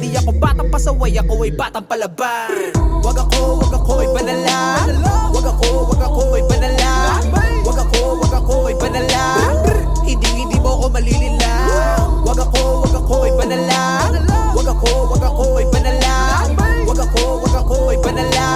Di ako batang pasaway, ako ay batang palaban. Wag ako ipanala. Wag ako ipanala. Wag ako ipanala. Hindi mo ako malilila. Wag ako ipanala. Wag ako ipanala. Wag ako ipanala.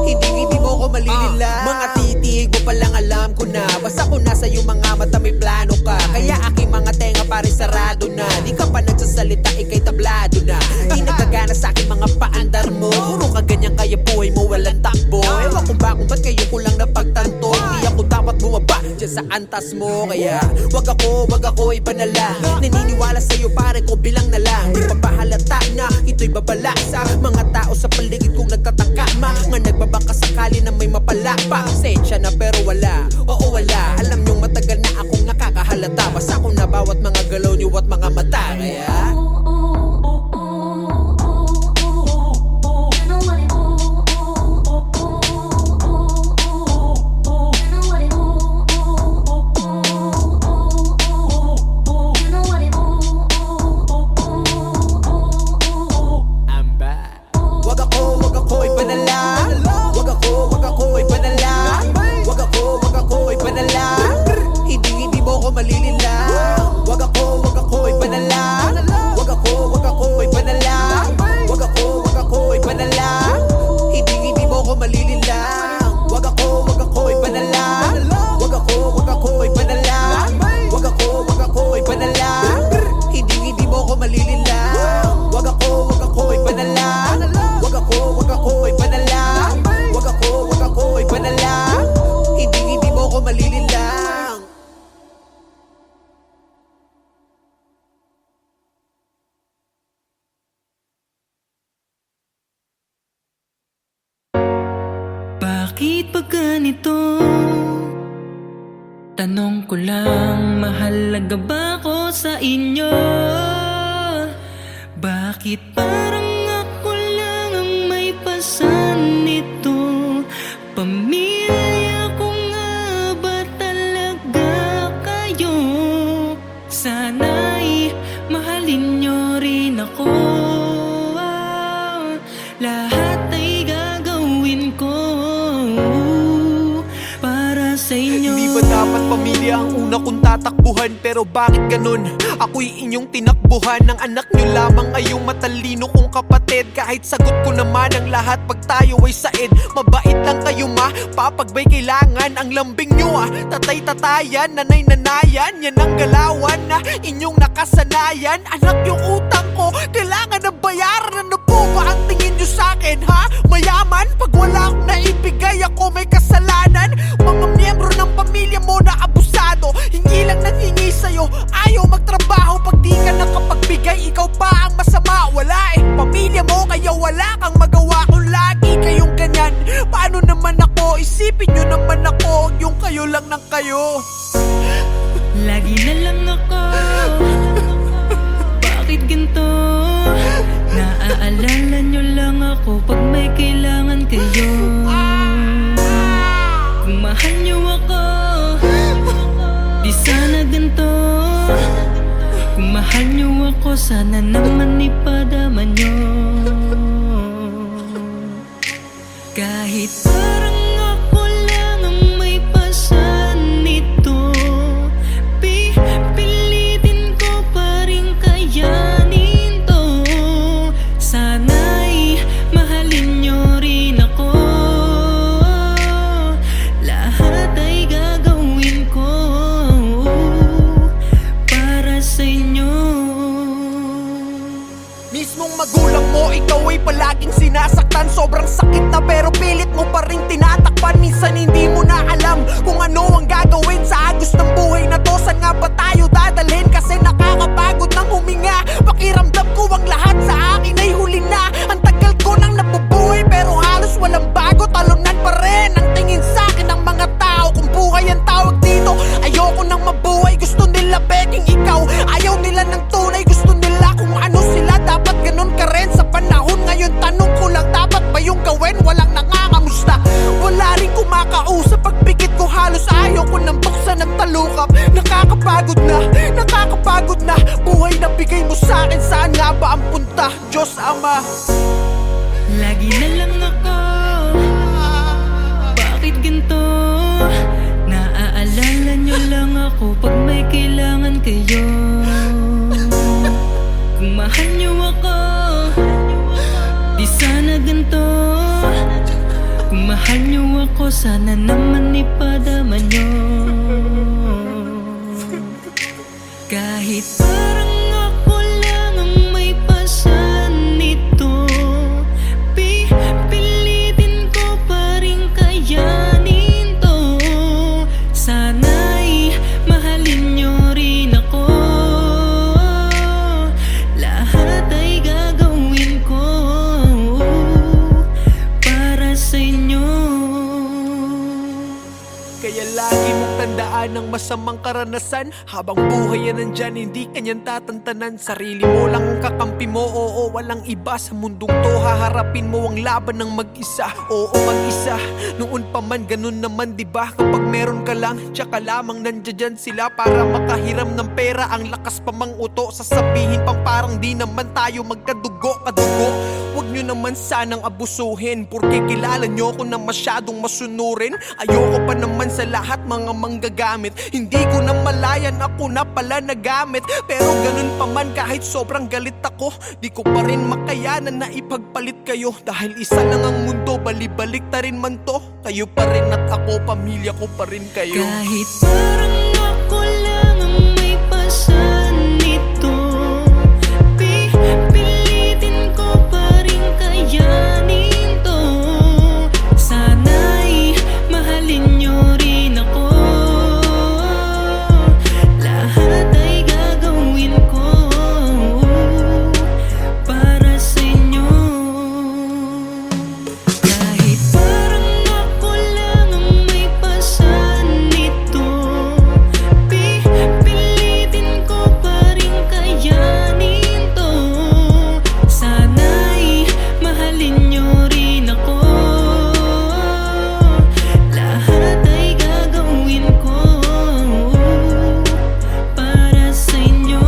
Hindi mo ako malilila. Mga titig mo palang alam ko na. Basta ko nasa iyong mga mata may plano ka. Kaya aking mga tenga pare sarado na. Di ka pa nagsasalita, ikay tablado na. Di nagagana sa aking mga paandar mo. Puro ka ganyan kaya buhay mo walang takbo. Ewan kung ba kung ba't kayo ko lang napagtanto. Di ako dapat bumaba dyan sa antas mo. Kaya wag ako ipanala. Naniniwala sa'yo pare ko bilang na lang. Di pa pahalata na ito'y babala sa mga tao sa paligid kong nagtatangka. Mga nagbabaka sakali na may mapala pa. Sensya na pero wala, oo wala. Alam niyong matagal na akong nakakahalata. Basta ko na bawat mga galaw niyo at mga mata. Kaya wag ako ipanala. Wag ako ipanala. Wag ako ipanala. Hindi mo ako malilila. Wag ako ipanala. Wag ako ipanala. Wag ako ipanala. Hindi mo ako malilila. Wag ako ipanala. Wag ako ipanala. Wag ako ipanala. Hindi mo ako malilila. Wag ako ipanala. Wag ako ipanala. Wag ako ipanala. Hindi mo ako malililang. Bakit ba ganito? Tanong ko lang, mahalaga ba ako sa inyo? Bakit parang ako lang ang may pasan nito? Pamilya ko nga ba talaga kayo? Sana'y mahalin nyo rin ako. Lahat ay gagawin ko para sa inyo. Hindi ba dapat pamilya ang una kong tatakbuhan? Pero bakit ganun? Ako'y inyong tinakbuhan. Ng anak nyo lamang ay yung matalino kong kapatid. Kahit sagot ko naman ang lahat pag tayo ay said. Mabait lang kayo ma, papagbay kailangan. Ang lambing nyo tatay-tatayan, nanay-nanayan. Yan ang galawan na inyong nakasanayan. Anak yung utang ko, kailangan na bayaran. Ano po ba ang tingin nyo sa'kin ha? Mayaman? Pag wala akong naibigay ako may kasalanan. Mga miyembro ng pamilya mo na abusado, hingi lang nang hingi sa'yo, ayaw magtrabaho. Pag di ka nakapagbigay, ikaw pa ang masama. Wala pamilya mo kaya wala kang magawa. Kung lagi kayong ganyan, paano naman ako? Isipin nyo naman ako, yung kayo lang ng kayo. Lagi na lang ako. Bakit ganito? Naaalala nyo lang ako pag may kailangan kayo. Kung mahal nyo ako, di sana ganito. Kung mahal nyo ako, sana naman ipadama nyo. Kahit parang ako lang ang may pasan nito, pipilitin ko pa rin kayanin to. Sana'y mahalin nyo rin ako. Lahat ay gagawin ko para sa inyo. Mismong magulang mo, ikaw ay palaging sinasaktan. Sobrang sakit na pero pilit mo pa rin tinatakpan. Minsan hindi mo na alam kung ano ang gagawin sa agos ng buhay na to. Saan nga ba tayo dadalhin? Kasi nakakapagod ng huminga. Pakiramdam ko ang lahat sa akin ay huli na. Ang tagal ko nang nabubuhay pero halos walang bago. Talunan pa rin ang tingin sa akin ng mga tao. Kung buhay ang tawag dito, ayoko nang mabuhay. Gusto nila peking ikaw, ayaw nila ng tunay. Gusto nila kung ano sila, dapat ganun ka rin sa panahon ngayon. Tanong ko lang, dapat ba yung gawin? Walang nangangamusta, wala rin kumakausap. Pagpikit ko halos ayaw ko nang buksan at talukay. mahal niyo ako, sana naman ipadama niyo. Kahit parang ako lang ang may pasan nito, pipilitin ko pa rin kayanin to. Sana'y mahalin niyo rin ako, lahat ay gagawin ko para sa inyo. Kaya lagi mong tandaan ang masamang karanasan. Habang buhay yan nandyan, hindi kanyan tatantanan. Sarili mo lang ang kakampi mo, oo, walang iba. Sa mundong to, haharapin mo ang laban ng mag-isa. Oo, mag-isa, noon pa man ganun naman, diba? Kapag meron ka lang, tsaka lamang nandiyan sila para makahiram ng pera. Ang lakas pa mang uto, sasabihin pang parang di naman tayo magkadugo, kadugo. Huwag nyo naman sanang abusuhin, porque kilala nyo ko na masyadong masunurin. Ayoko pa naman sa lahat mga manggagamit. Hindi ko na malayan, ako na pala nagamit. Pero ganun pa man, kahit sobrang galit ako, di ko pa rin makayanan na ipagpalit kayo. Dahil isa lang ang mundo, balibalik ta rin man to. Kayo pa rin at ako, pamilya ko pa rin kayo. Kahit parang ako lang ang may pasan nito, pipilitin ko pa rin kayanin to. Sana'y mahalin niyo rin ako, lahat ay gagawin ko para sa inyo. Kahit parang ako lang ang may pasan nito, pipilitin ko pa rin kayanin to. Sana'y mahalin niyo rin ako, lahat ay gagawin ko para sa inyo.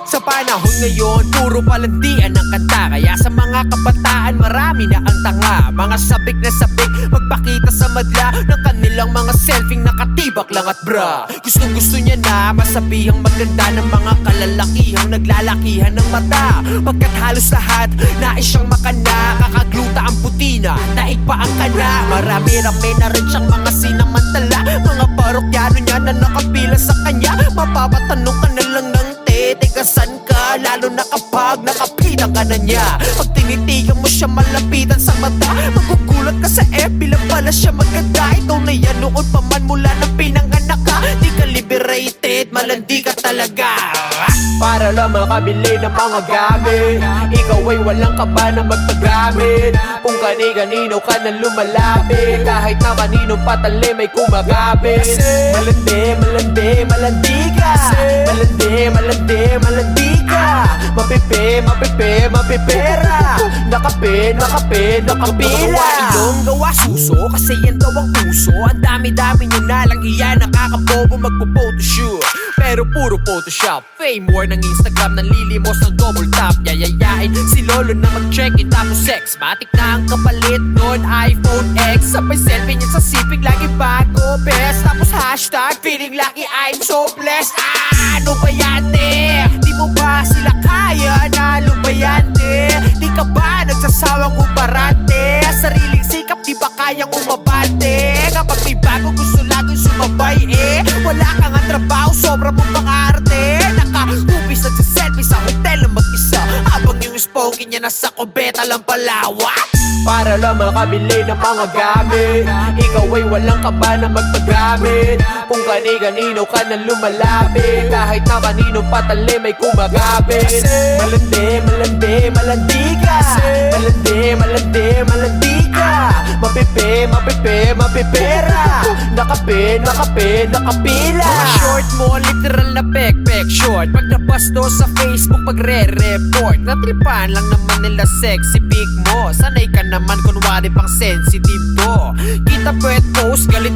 Sa panahon ngayon, puro palandian ang kanta. Kaya sa mga kabataan, marami na ang tanga. Mga sabik na sabik, magpakita sa madla ng kanilang mga selfie nakatibak lang at bra. Gustong gusto niya na masabihang maganda ng mga kalalakihang naglalakihan ng mata. Pagkat halos lahat, nais siyang makana. Kakagluta ang putina, daig pa ang kana. Marami-rami na rin siyang mga sinamantala. Mga parokyano niya na nakapila sa kanya. Mapapatanong ka na lang ng teka saan ka? Lalo na kapag nakapitan ka na niya. Pag tinitigan mo siya malapitan sa mata, magugulat ka sa FB lang pala siya maganda. Ikaw na yan noon pa man mula na pinanganak ka. Di ka liberated, malandi ka talaga. Para lang makabili ng mga gamit, ikaw ay walang kaba na magpagamit. Kung kani-kanino ka na lumalapit, kahit na kaninong patali may kumagapit. Malandi, malandi, malandi ka. Malandi, malandi, malandi ka. Mapipi, mapipi, mapipera. Nakape, nakape, nakapila. Ilong gawa suso, kasi yan daw ang puso. Ang dami-dami nyo na lang iyan, nakakabobo magpo-photoshoot. Pero puro Photoshop, fame war ng Instagram, nanlilimos ng double tap. Yayayain si lolo na mag-check-in tapos sex. Matik na ang kapalit nun, iPhone X. Sabay selfie niya sa sipig, lagi bago best. Tapos hashtag, feeling lucky, I'm so blessed. Ano ba yan, te? Di mo ba sila kaya? Nalo ba yan, te? Di ka ba nagsasawang umarante? Sariling sikap, di ba kayang umabante? Kapag may bago gusto laging sumabay, eh. Wala kang ang trabaho, sobra mo pang arte. Naka-upis at sa selfie sa hotel na mag-isa, habang yung spoky niya nasa kubeta lang palawa. Para lang makabili ng mga gamit, ikaw ay walang kaba na magpagamit. Kung kani-kanino ka na lumalapit, kahit na kaninong patali may kumagapit. Malandi, malandi, malandi ka. Malandi, malandi, malandi ka. Mapipi, mapipi, mapipera. Nakape, nakape, nakapila. Mga short mo, literal na pek-pek short. Pag nabasto sa Facebook, pagre-report. Natripan lang naman nila sexy pic mo. Sanay ka naman kunwari pang sensitive to. Kita pwet post, galit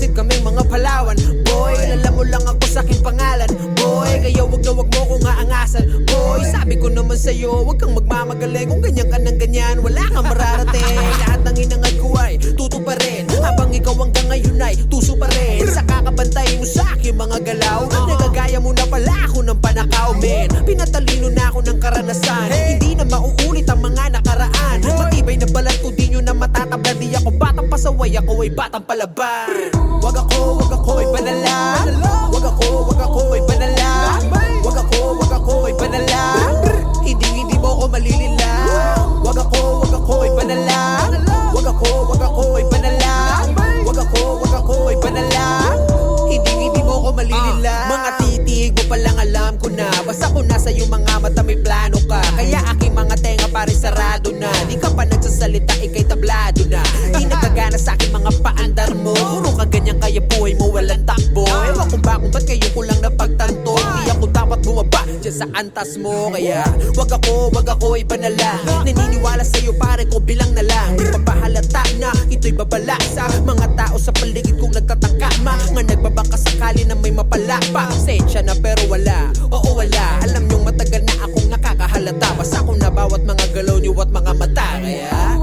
Mapansin kaming mga Palawan. Boy, alam mo lang ako sa aking pangalan. Boy, kaya wag mo kong aangasan. Boy, sabi ko naman sa'yo, wag kang magmamagaling. Kung ganyan ka ng ganyan, wala kang mararating. Lahat ng inangad ko ay tuto pa rin, habang ikaw hanggang ngayon ay tuso pa rin. Sa kakabantay mo sa aking mga galaw, nagagaya mo na pala ako ng panakaw, men. Pinatalino na ako ng karanasan, hindi na mauulit ang mga nakaraan. Matibay na balat ko, di nyo na matatabla. Di ako batang pasaway, ako ay batang palaban. Wag ako ay banala. Wag ako ay banala. Wag ako ay banala. Hindi mo ako malilila. Wag ako ay banala. Wag ako ay banala. Wag ako ay banala. Hindi mo ako malilila. Mga titig mo palang alam ko na, basta ko nasa iyong mga mata may plano ka. Kaya aking mga tenga pare sarado na. Di ka pa nagsasalita, ikay tablado na. Di nagagana sa aking mga paandar mo. Puro ka ganyan kaya buhay mo walang takbo. Ewan kung ba't kayo ko lang napagtanto. Di ako dapat bumaba dyan sa antas mo. Kaya wag ako ay banala. Naniniwala sa'yo pare ko bilang na lang. Di pa pahalata na ito'y babala sa mga tao sa paligid kong nagtatangka. Mga nagbabangka sakali na may mapala pa. Sensya na pero wala, oo wala. Alam nyong matagal na akong nakakahalata. Basta ko na bawat mga galaw niyo at mga mata. Kaya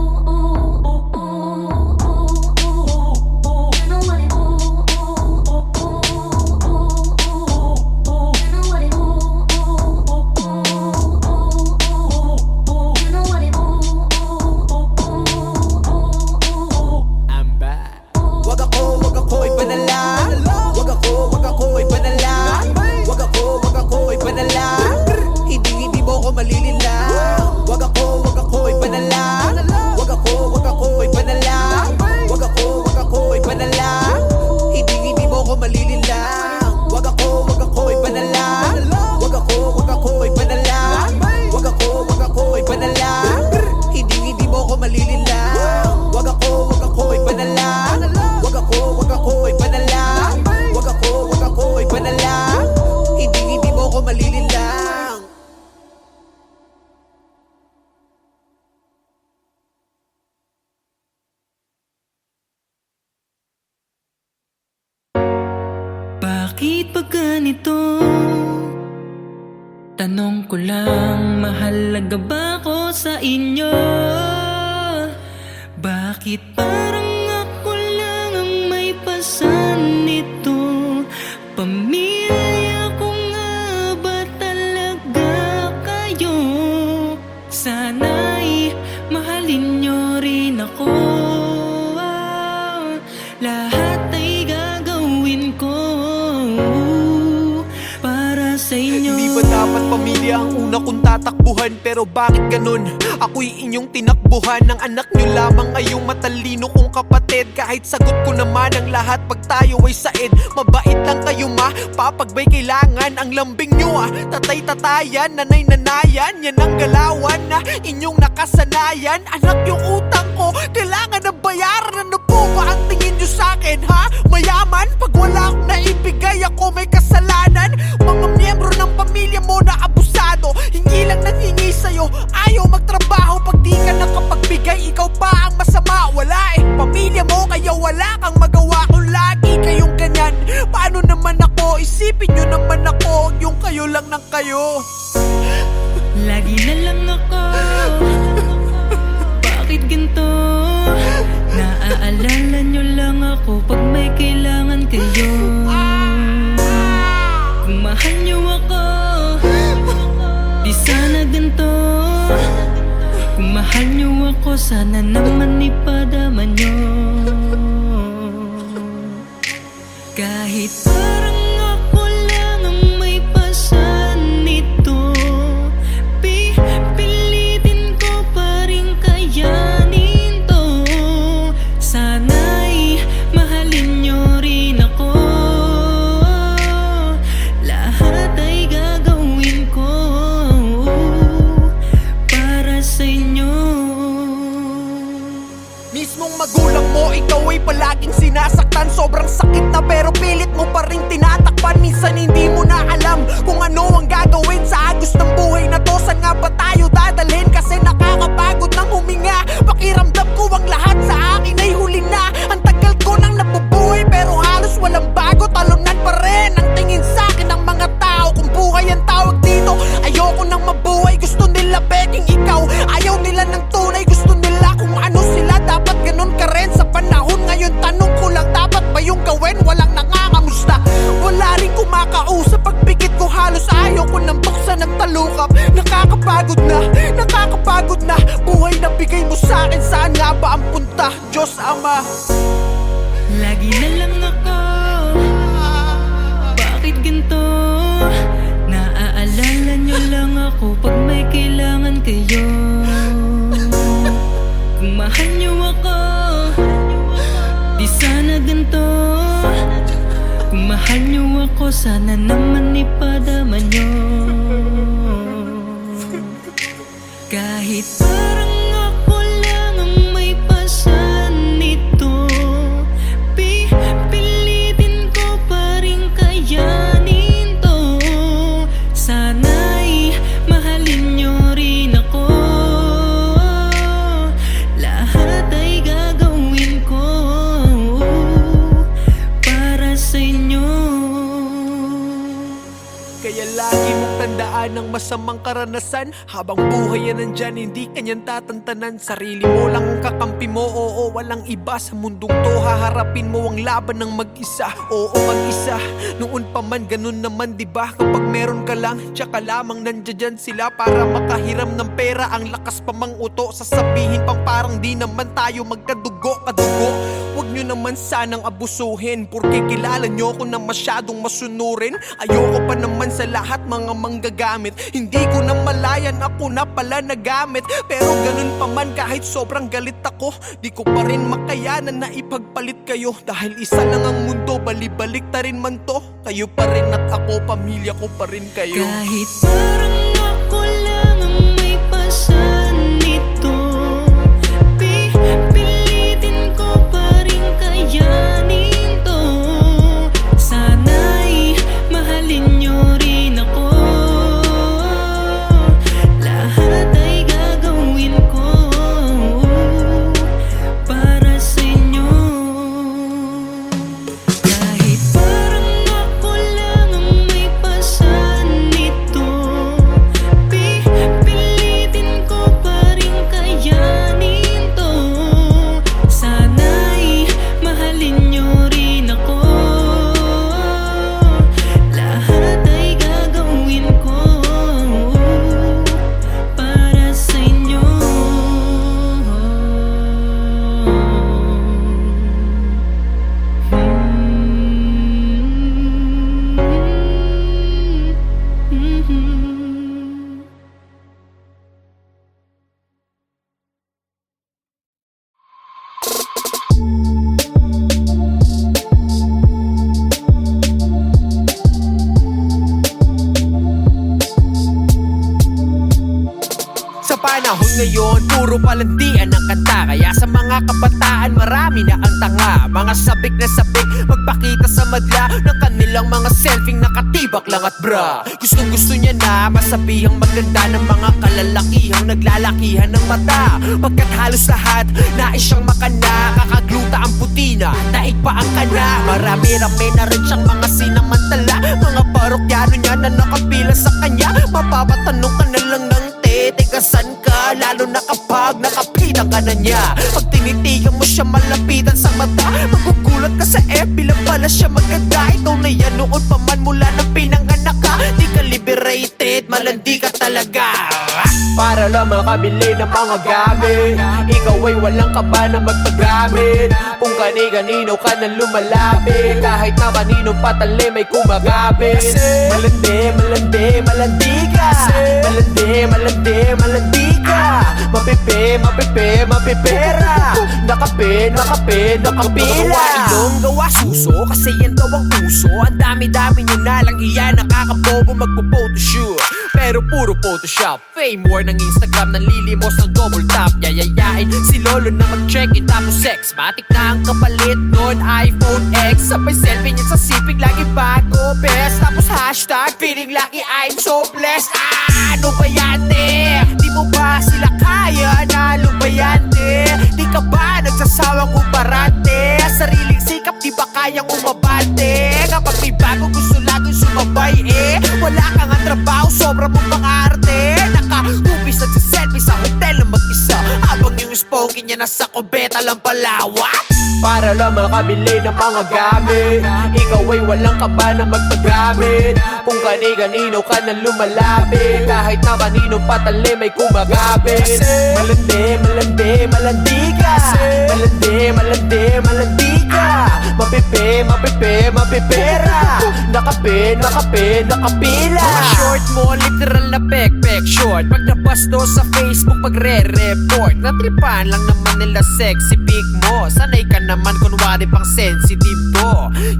bakit ba ganito? Tanong ko lang, mahalaga ba ako sa inyo? Bakit parang ako lang ang may pasan nito? Pamilya ko nga ba talaga kayo? Sana'y mahalin nyo rin ako. Lahat ay gagawin ko para sa inyo. hindi ba dapat pamilya ang una kong tatakbuhan? Pero bakit ganun? Ako'y inyong tinakbuhan. Ang anak nyo lamang ay yung matalino kong kapatid. Kahit sagot ko naman ang lahat pag tayo ay said. Mabait lang kayo ma, papagbay kailangan. Ang lambing nyo tatay-tatayan, nanay-nanayan. Yan ang galawan na inyong nakasanayan. Anak yung utang ko, kailangan na bayaran. Ano po ba ang tingin nyo sa'kin ha? Mayaman? Pag wala akong naibigay, ako may kasalanan. Mga miyembro ng pamilya mo na abusado, hingi lang nang hingi sa'yo, ayaw magtrabaho. Pag di ka nakapagbigay, ikaw pa ang masama. Wala pamilya mo, kaya wala kang magawa. Kung lagi kayong ganyan, paano naman ako? Isipin nyo naman ako, yung kayo lang ng kayo. Lagi na lang ako, bakit ganito? Naaalala nyo lang ako pag may kailangan kayo. Kung mahal nyo ako, di sana ganito. Kung mahal nyo ako, sana naman ipadama nyo. Kahit parang ako lang ang may pasan nito, pipilitin ko pa rin kayanin to. Sana'y mahalin nyo rin ako. Lahat ay gagawin ko para sa inyo. Mismong magulang mo, ikaw ay palaging sinasaktan. Sobrang sakit na pero pilit mo pa rin tinatakpan. Minsan hindi mo na alam kung ano ang gagawin sa agos ng buhay na to. Saan nga ba tayo dadalhin? Kasi nakakapagod ng huminga. Pakiramdam ko ang lahat sa akin ay huli na. Ang tagal ko nang nabubuhay pero mahal niyo ako, sana naman ipadama niyo. Kahit parang ako lang ang may pasan nito, pipilitin ko pa rin kayanin to. Sana'y mahalin niyo rin ako, lahat ay gagawin ko para sa inyo. Kaya lagi mong tandaan ang masamang karanasan. Habang buhay yan nandyan, hindi kanyan tatantanan. Sarili mo lang ang kakampi mo, oo, walang iba. Sa mundong to, haharapin mo ang laban ng mag-isa. Oo, mag-isa, noon pa man, ganun naman, diba? Kapag meron ka lang, tsaka lamang nandiyan sila para makahiram ng pera. Ang lakas pa mang uto, sasabihin pang parang di naman tayo magkadugo, kadugo. Huwag nyo naman sanang abusuhin, porque kilala nyo ko na masyadong masunurin. Ayoko pa naman sa lahat mga manggagamit. Hindi ko na malayan, ako na pala nagamit. Pero ganun pa man, kahit sobrang galit ako, di ko pa rin makayanan na ipagpalit kayo. Dahil isa lang ang mundo, balibalik ta rin man to. Kayo pa rin at ako, pamilya ko pa rin kayo. Kahit parang ako lang ang may pasan nito, pipilitin ko pa rin kayanin to. Sana'y mahalin niyo rin ako, lahat ay gagawin ko para sa inyo. Kahit parang ako lang ang may pasan nito, pipilitin ko pa rin kayanin to. Sana'y mahalin niyo rin ako, lahat ay gagawin ko para sa inyo. Sa panahon ngayon, puro palandian ang kanta. Kaya sa mga kabataan, marami na ang tanga. Mga sabik na sabik, magpakita sa madla ng kanilang mga selfie nakatibak lang at bra. Gustong gusto niya na masabihang maganda ng mga kalalakihang naglalakihan ng mata. Pagkat halos lahat, nais siyang makana. Kakagluta ang putina, daig pa ang kana. Marami-rami na rin siyang mga sinamantala, mga parokyano niya na nakapila sa kanya. Mapapatanong ka na lang ng teka san ka, lalo na kapag nakapitan ka na niya. Pag tinitigan mo siya malapitan sa mata, magugulat ka sa FB lang pala siya maganda. Ikaw na yan noon pa man mula nang pinanganak ka. Di ka liberated, malandi ka talaga. Para lang makabili ng mga gamit, ikaw ay walang kaba na magpagamit. Kung kani-kanino ka na lumalapit, kahit na kaninong patali may kumagapit. Malandi, malandi, malandi ka. Malandi, malandi, malandi ka. Mapipi, mapipi, mapipera. Nakape, nakape, nakapila. Ilong gawa suso, kasi yan daw ang puso. Ang dami-dami nyo na lang iyan, nakakabobo magpo-photoshoot. Pero puro Photoshop, fame war ng Instagram, nanlilimos ng double tap. Yayayain si Lolo na mag-check-in tapos sex. Matik na ang kapalit nun, iPhone X. Sabay selfie niya sa sipig, lagi bago best. Tapos hashtag, feeling lucky I'm so blessed. Ano ba yan, te? Di mo ba sila kaya? Ano ba yan, te? Di ka ba nagsasawang umarate? Sariling sikap, di ba kayang umabante? Kapag may bago gusto laging sumabay, wala kang ang trabaho, sobra mong pang-arte. Naka-hubis at selfie sa hotel na mag-isa, habang yung spoky niya nasa kubeta lang palawa. Para lang makabili ng mga gamit, ikaw ay walang kaba na magpagamit. Kung kani-kanino ka na lumalapit, kahit na kaninong patali may kumagapit. Malandi, malandi, malandi ka. Malandi, malandi, malandi ka. Mapipi, mapipi, mapipera. Nakape, nakape, nakapila. Mga short mo, literal na pek-pek short. Pag nabasto sa Facebook, pagre-report. Natripan lang naman nila sexy pic mo. Sanay ka naman kunwari pang sensitive to.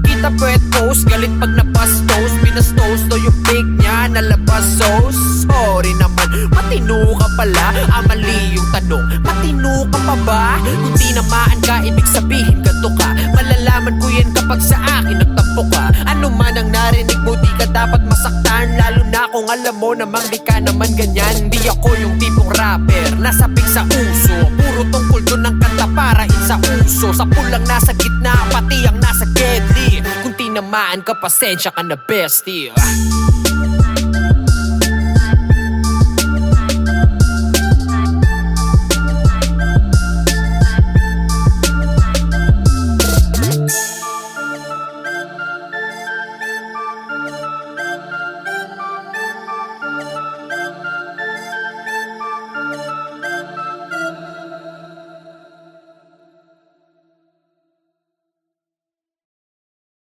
Kita puwet ko post, galit pag nabastos, binastos to yung fake niya, nalabas so sorry naman, matino ka pala. Mali yung tanong, matino ka pa ba? Kung tinamaan ka, ibig sabihin ganto ka. Malalaman ko yan kapag sa akin nagtampo ka. Ano man ang narinig mo, di ka dapat masaktan, lalo na kung alam mo namang di ka naman ganyan. Di ako yung tipong rapper, nasabik sa uso, puro tungkol doon ng kanta para sa uso. Sa pulang nasa gitna, pati ang nasa deadly. Kung tinamaan ka, pasensya ka na bestie.